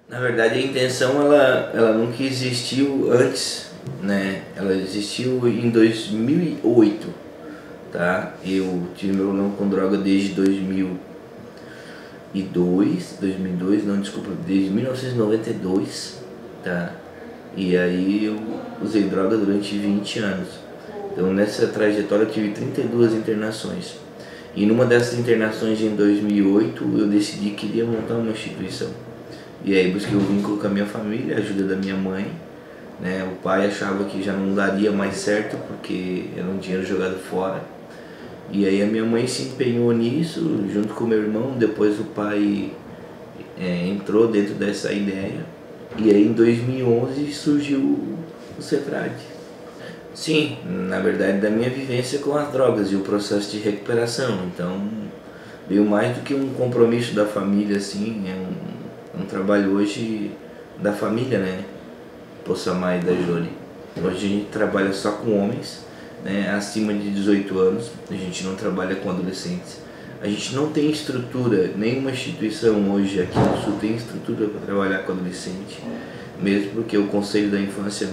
Na verdade, a intenção ela nunca existiu antes, né? Ela existiu em 2008, tá? Eu tive meu problema com droga desde 2002, não, desculpa, desde 1992, tá? E aí eu usei droga durante 20 anos. Então nessa trajetória eu tive 32 internações. E numa dessas internações em 2008 eu decidi que queria montar uma instituição. E aí busquei o vínculo com a minha família, a ajuda da minha mãe, né? O pai achava que já não daria mais certo porque era um dinheiro jogado fora. E aí a minha mãe se empenhou nisso, junto com meu irmão. Depois o pai entrou dentro dessa ideia. E aí em 2011 surgiu o CETRAD. Sim, na verdade da minha vivência com as drogas e o processo de recuperação. Então veio mais do que um compromisso da família, assim, um trabalho hoje da família, né? Possamay e da Jolie. Hoje a gente trabalha só com homens, né, acima de 18 anos, a gente não trabalha com adolescentes. A gente não tem estrutura, nenhuma instituição hoje aqui no Sul tem estrutura para trabalhar com adolescente, mesmo porque o Conselho da Infância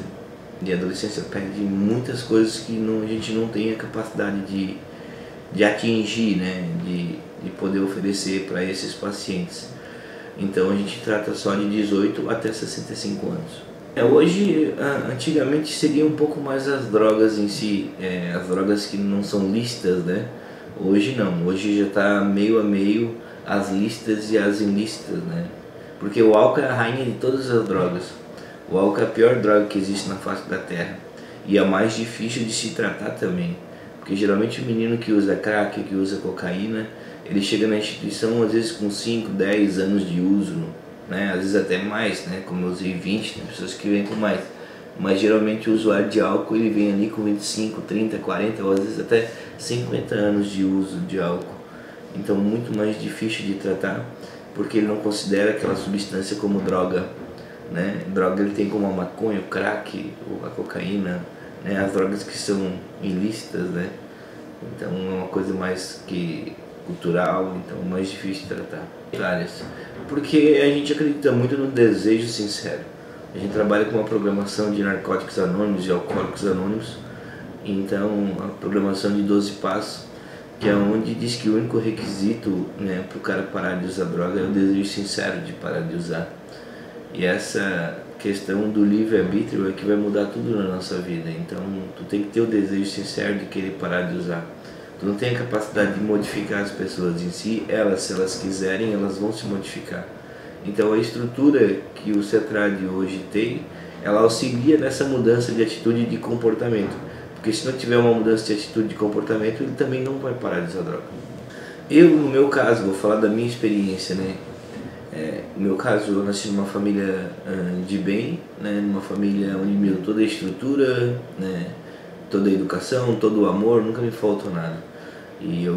e Adolescência pede muitas coisas que a gente não tem a capacidade de atingir, né, de poder oferecer para esses pacientes. Então a gente trata só de 18 até 65 anos. Hoje, antigamente seria um pouco mais as drogas em si, as drogas que não são lícitas, né? Hoje não, hoje já está meio a meio as lícitas e as ilícitas, né? Porque o álcool é a rainha de todas as drogas. O álcool é a pior droga que existe na face da terra e a mais difícil de se tratar também. Porque geralmente o menino que usa crack, que usa cocaína, ele chega na instituição às vezes com 5, 10 anos de uso, né? Às vezes até mais, né? Como eu usei 20, tem pessoas que vêm com mais. Mas geralmente o usuário de álcool ele vem ali com 25, 30, 40 ou às vezes até 50 anos de uso de álcool. Então muito mais difícil de tratar, porque ele não considera aquela substância como droga, né? Droga ele tem como a maconha, o crack, ou a cocaína, né? As drogas que são ilícitas, né? Então é uma coisa mais que cultural, então mais difícil de tratar. Várias. Porque a gente acredita muito no desejo sincero. A gente trabalha com uma programação de narcóticos anônimos e alcoólicos anônimos. Então a programação de 12 passos, que é onde diz que o único requisito, né, para o cara parar de usar droga é o desejo sincero de parar de usar. E essa questão do livre-arbítrio é que vai mudar tudo na nossa vida. Então tu tem que ter o desejo sincero de querer parar de usar. Tu não tem a capacidade de modificar as pessoas em si, se elas quiserem, elas vão se modificar. Então a estrutura que o CETRAD hoje tem, ela auxilia nessa mudança de atitude e de comportamento. Porque se não tiver uma mudança de atitude e de comportamento, ele também não vai parar de usar droga. Eu, no meu caso, vou falar da minha experiência, né? No meu caso, eu nasci numa família de bem, né? Numa família onde me deu toda a estrutura, né? Toda a educação, todo o amor, nunca me faltou nada. E eu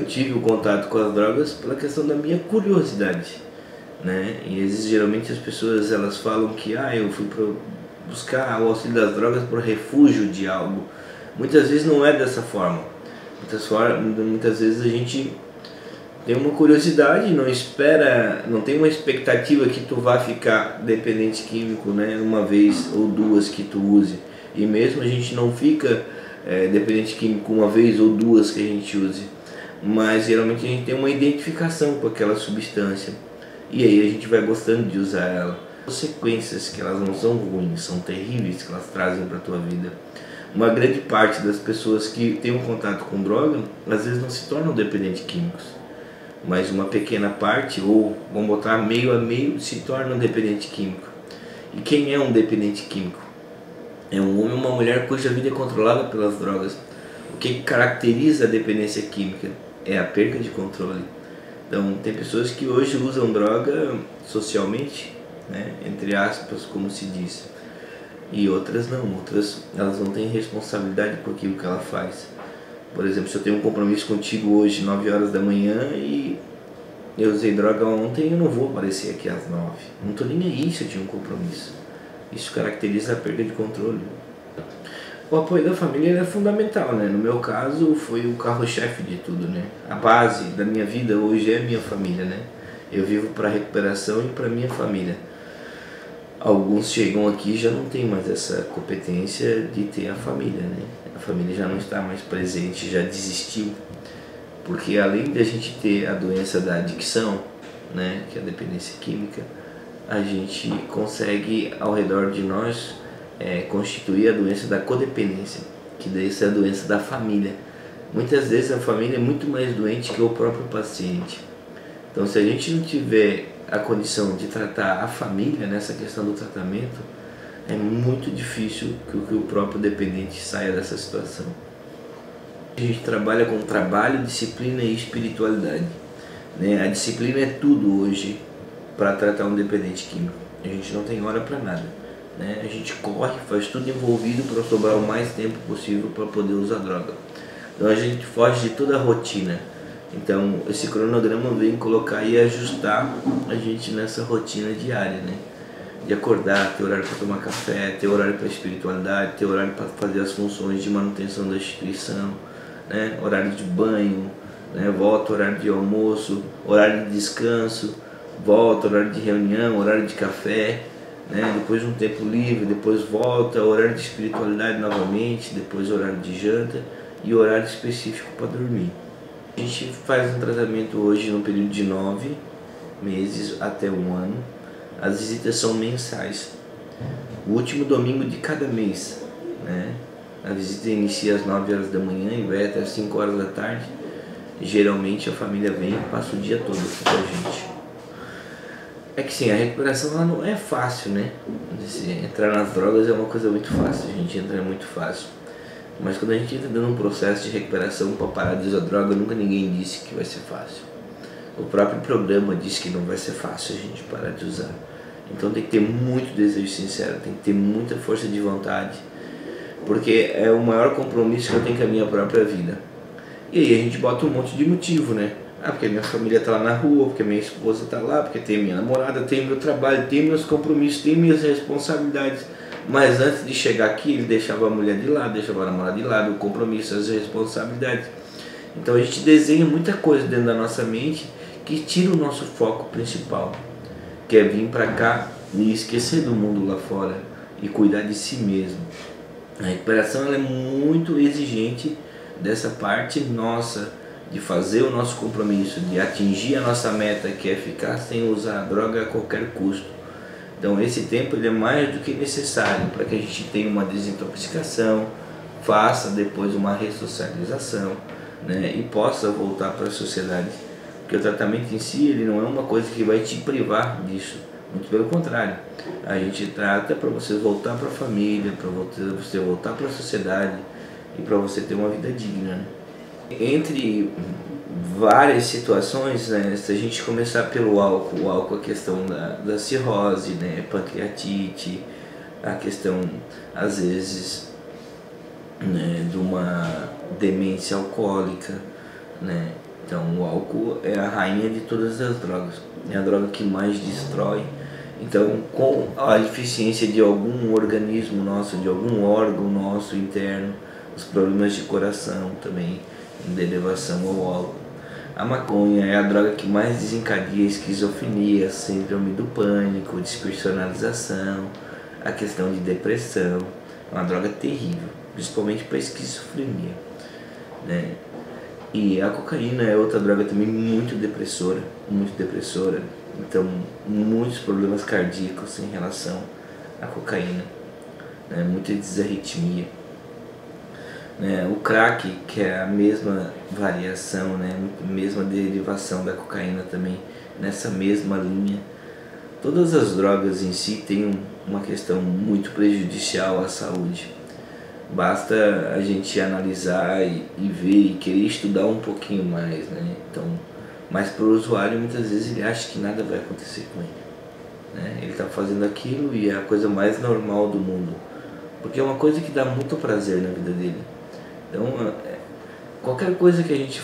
tive o contato com as drogas pela questão da minha curiosidade, né? E geralmente as pessoas elas falam que eu fui buscar o auxílio das drogas por refúgio de algo. Muitas vezes não é dessa forma. Muitas vezes a gente tem uma curiosidade, não tem uma expectativa que tu vá ficar dependente químico, né? Uma vez ou duas que tu use. E mesmo a gente não fica dependente químico uma vez ou duas que a gente use, mas geralmente a gente tem uma identificação com aquela substância e aí a gente vai gostando de usar ela. Consequências que elas não são ruins, são terríveis que elas trazem para a tua vida. Uma grande parte das pessoas que têm um contato com droga às vezes não se tornam dependentes químicos, mas uma pequena parte, ou vamos botar meio a meio, se torna um dependente químico. E quem é um dependente químico? É um homem ou uma mulher cuja vida é controlada pelas drogas. O que caracteriza a dependência química é a perda de controle. Então, tem pessoas que hoje usam droga socialmente, né, entre aspas, como se diz, e outras não. Outras elas não têm responsabilidade por aquilo que ela faz. Por exemplo, se eu tenho um compromisso contigo hoje, 9 horas da manhã, e eu usei droga ontem, eu não vou aparecer aqui às 9. Não estou nem aí se eu tinha um compromisso. Isso caracteriza a perda de controle. O apoio da família é fundamental, né? No meu caso, foi o carro-chefe de tudo, né? A base da minha vida hoje é a minha família, né? Eu vivo para recuperação e para minha família. Alguns chegam aqui e já não tem mais essa competência de ter a família, né? A família já não está mais presente, já desistiu. Porque além de a gente ter a doença da adicção, né, que é a dependência química, a gente consegue ao redor de nós constituir a doença da codependência, que daí é a doença da família. Muitas vezes a família é muito mais doente que o próprio paciente. Então, se a gente não tiver a condição de tratar a família nessa questão do tratamento, é muito difícil que o próprio dependente saia dessa situação. A gente trabalha com trabalho, disciplina e espiritualidade, né? A disciplina é tudo hoje para tratar um dependente químico. A gente não tem hora para nada, né? A gente corre, faz tudo envolvido para sobrar o mais tempo possível para poder usar droga. Então a gente foge de toda a rotina. Então esse cronograma vem colocar e ajustar a gente nessa rotina diária, né? De acordar, ter horário para tomar café, ter horário para espiritualidade, ter horário para fazer as funções de manutenção da instituição, né? Horário de banho, né? Volta, horário de almoço, horário de descanso, volta, horário de reunião, horário de café, né? Depois um tempo livre, depois volta, horário de espiritualidade novamente, depois horário de janta e horário específico para dormir. A gente faz um tratamento hoje no período de 9 meses até 1 ano. As visitas são mensais, o último domingo de cada mês, né? A visita inicia às 9 horas da manhã e vai até às 5 horas da tarde. Geralmente a família vem e passa o dia todo aqui com a gente. É que sim, a recuperação ela não é fácil, né? Entrar nas drogas é uma coisa muito fácil, a gente entra muito fácil. Mas quando a gente entra dando um processo de recuperação para parar de usar droga, nunca ninguém disse que vai ser fácil. O próprio programa diz que não vai ser fácil a gente parar de usar. Então tem que ter muito desejo sincero, tem que ter muita força de vontade, porque é o maior compromisso que eu tenho com a minha própria vida. E aí a gente bota um monte de motivo, né? Ah, porque a minha família tá lá na rua, porque a minha esposa tá lá, porque tem minha namorada, tem meu trabalho, tem meus compromissos, tem minhas responsabilidades. Mas antes de chegar aqui, ele deixava a mulher de lado, deixava a namorada de lado, o compromisso, as responsabilidades. Então a gente desenha muita coisa dentro da nossa mente que tira o nosso foco principal, que é vir para cá e esquecer do mundo lá fora e cuidar de si mesmo. A recuperação ela é muito exigente dessa parte nossa, de fazer o nosso compromisso, de atingir a nossa meta, que é ficar sem usar a droga a qualquer custo. Então esse tempo ele é mais do que necessário para que a gente tenha uma desintoxicação, faça depois uma ressocialização, né, e possa voltar para a sociedade. Porque o tratamento em si ele não é uma coisa que vai te privar disso, muito pelo contrário. A gente trata para você voltar para a família, para você voltar para a sociedade e para você ter uma vida digna, né? Entre várias situações, né, se a gente começar pelo álcool, o álcool, a questão da cirrose, né, pancreatite, a questão às vezes, né, de uma demência alcoólica, né? Então o álcool é a rainha de todas as drogas, é a droga que mais destrói. Então com a deficiência de algum organismo nosso, de algum órgão nosso interno, os problemas de coração também, em derivação ao álcool. A maconha é a droga que mais desencadeia esquizofrenia, síndrome do pânico, despersonalização, a questão de depressão. É uma droga terrível, principalmente para esquizofrenia, né? E a cocaína é outra droga também muito depressora, então muitos problemas cardíacos em relação à cocaína, né? Muita desarritmia, né? O crack, que é a mesma variação, né? Mesma derivação da cocaína também, nessa mesma linha. Todas as drogas em si têm uma questão muito prejudicial à saúde. Basta a gente analisar e ver e querer estudar um pouquinho mais, né? Então, mas para o usuário muitas vezes ele acha que nada vai acontecer com ele, né? Ele está fazendo aquilo e é a coisa mais normal do mundo, porque é uma coisa que dá muito prazer na vida dele. Então, qualquer coisa que a gente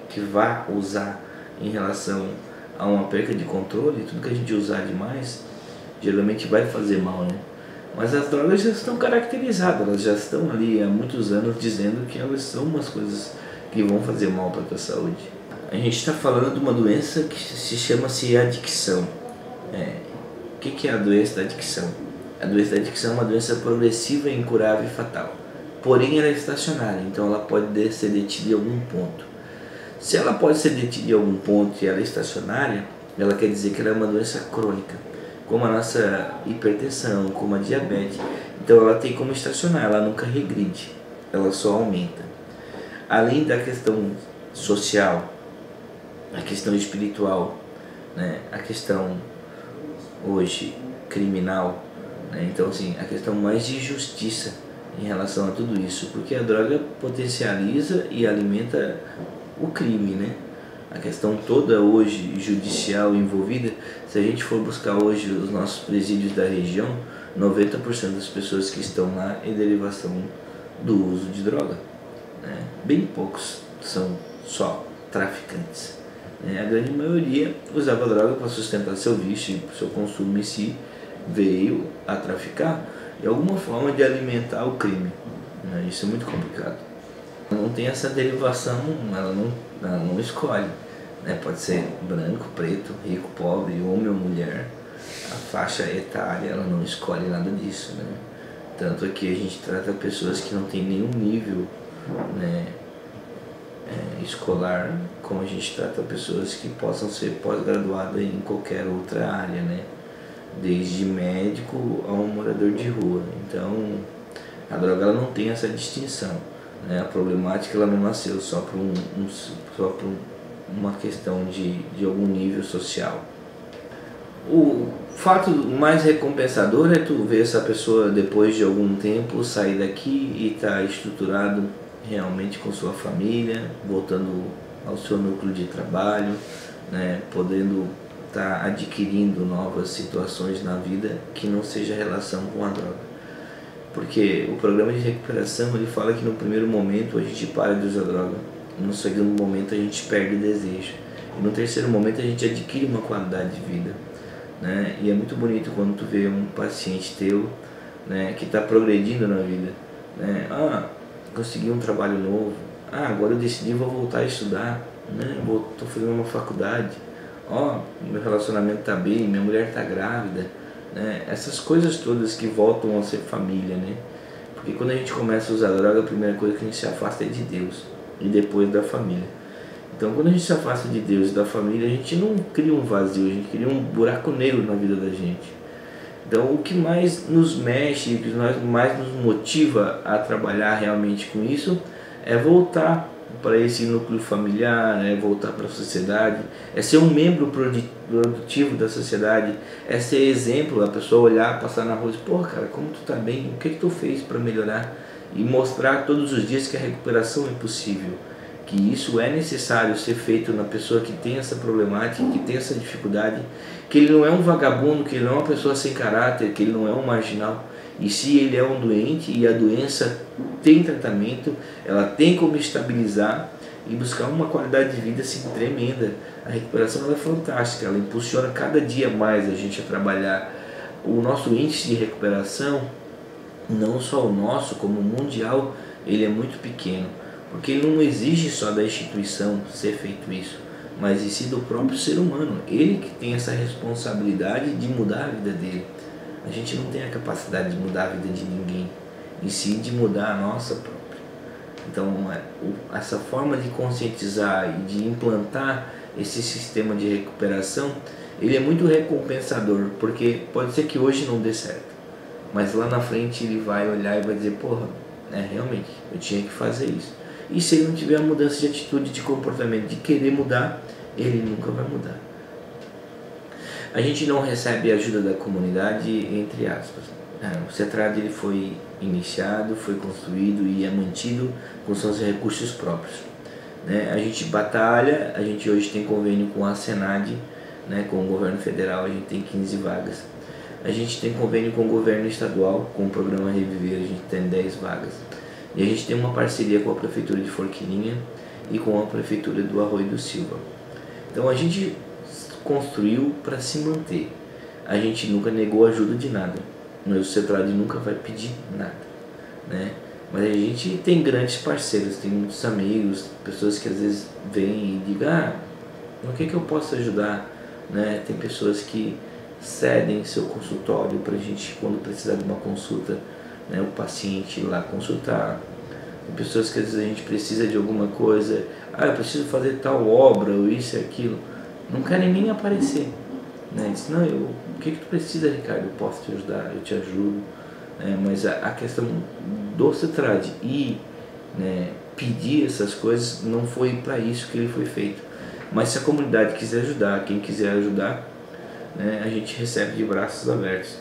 que vá usar em relação a uma perca de controle, tudo que a gente usar demais, geralmente vai fazer mal, né? Mas as drogas já estão caracterizadas, elas já estão ali há muitos anos dizendo que elas são umas coisas que vão fazer mal para a tua saúde. A gente está falando de uma doença que se chama-se adicção. O que é a doença da adicção? A doença da adicção é uma doença progressiva, incurável e fatal. Porém, ela é estacionária, então ela pode ser detida em algum ponto. Se ela pode ser detida em algum ponto e ela é estacionária, ela quer dizer que ela é uma doença crônica, como a nossa hipertensão, como a diabetes. Então ela tem como estacionar, ela nunca regride, ela só aumenta. Além da questão social, a questão espiritual, né? A questão hoje criminal, né? Então assim, a questão mais de justiça em relação a tudo isso, porque a droga potencializa e alimenta o crime, né? A questão toda hoje judicial envolvida, se a gente for buscar hoje os nossos presídios da região, 90% das pessoas que estão lá é derivação do uso de droga, né? Bem poucos são só traficantes, né? A grande maioria usava droga para sustentar seu vício, seu consumo em si, veio a traficar e alguma forma de alimentar o crime, né? Isso é muito complicado. Não tem essa derivação, ela não escolhe, né? Pode ser branco, preto, rico, pobre, homem ou mulher, a faixa etária ela não escolhe nada disso, né? Tanto é que a gente trata pessoas que não têm nenhum nível, né, escolar, como a gente trata pessoas que possam ser pós-graduadas em qualquer outra área, né? Desde médico a um morador de rua. Então a droga ela não tem essa distinção, né? A problemática ela não nasceu só por uma questão de algum nível social. O fato mais recompensador é tu ver essa pessoa depois de algum tempo sair daqui e estar estruturado realmente com sua família, voltando ao seu núcleo de trabalho, né? Podendo estar adquirindo novas situações na vida que não seja relação com a droga. Porque o programa de recuperação ele fala que no primeiro momento a gente para de usar droga, no segundo momento a gente perde o desejo e no terceiro momento a gente adquire uma qualidade de vida, né? E é muito bonito quando tu vê um paciente teu, né, que está progredindo na vida, né? Consegui um trabalho novo, agora eu decidi vou voltar a estudar, né? Estou fazendo uma faculdade, meu relacionamento está bem, minha mulher está grávida, né? Essas coisas todas que voltam a ser família, né? Porque quando a gente começa a usar droga, a primeira coisa que a gente se afasta é de Deus e depois da família. Então quando a gente se afasta de Deus e da família, a gente não cria um vazio, a gente cria um buraco negro na vida da gente. Então o que mais nos mexe, o que mais nos motiva a trabalhar realmente com isso é voltar para esse núcleo familiar, é voltar para a sociedade, é ser um membro produtivo da sociedade, é ser exemplo, a pessoa olhar, passar na rua e dizer, pô cara, como tu tá bem, o que tu fez para melhorar? E mostrar todos os dias que a recuperação é possível, que isso é necessário ser feito na pessoa que tem essa problemática, que tem essa dificuldade, que ele não é um vagabundo, que ele não é uma pessoa sem caráter, que ele não é um marginal, e se ele é um doente e a doença tem tratamento, ela tem como estabilizar e buscar uma qualidade de vida assim tremenda. A recuperação ela é fantástica, ela impulsiona cada dia mais a gente a trabalhar. O nosso índice de recuperação, não só o nosso, como o mundial, ele é muito pequeno, porque ele não exige só da instituição ser feito isso, mas e sim do próprio ser humano, ele que tem essa responsabilidade de mudar a vida dele. A gente não tem a capacidade de mudar a vida de ninguém, e sim de mudar a nossa própria. Então essa forma de conscientizar e de implantar esse sistema de recuperação, ele é muito recompensador, porque pode ser que hoje não dê certo, mas lá na frente ele vai olhar e vai dizer, porra, realmente, eu tinha que fazer isso. E se ele não tiver a mudança de atitude, de comportamento, de querer mudar, ele nunca vai mudar. A gente não recebe ajuda da comunidade, entre aspas. O CETRAD ele foi iniciado, foi construído e é mantido com seus recursos próprios, né? A gente batalha, a gente hoje tem convênio com a Senad, né, com o governo federal, a gente tem 15 vagas. A gente tem convênio com o governo estadual, com o programa Reviver, a gente tem 10 vagas. E a gente tem uma parceria com a prefeitura de Forquilinha e com a prefeitura do Arroio do Silva. Então a gente construiu para se manter. A gente nunca negou ajuda de nada, mas o CETRAD nunca vai pedir nada, né? Mas a gente tem grandes parceiros, tem muitos amigos, pessoas que às vezes vêm e digam, no que eu posso ajudar? Né? Tem pessoas que cedem seu consultório para a gente, quando precisar de uma consulta, né, o paciente ir lá consultar. Tem pessoas que às vezes a gente precisa de alguma coisa, eu preciso fazer tal obra, ou isso e aquilo, não querem nem aparecer. Né? Diz, não, o que tu precisa, Ricardo? Eu posso te ajudar, eu te ajudo. Mas a questão do Cetrad e, né, pedir essas coisas não foi para isso que ele foi feito. Mas se a comunidade quiser ajudar, quem quiser ajudar, né, a gente recebe de braços abertos.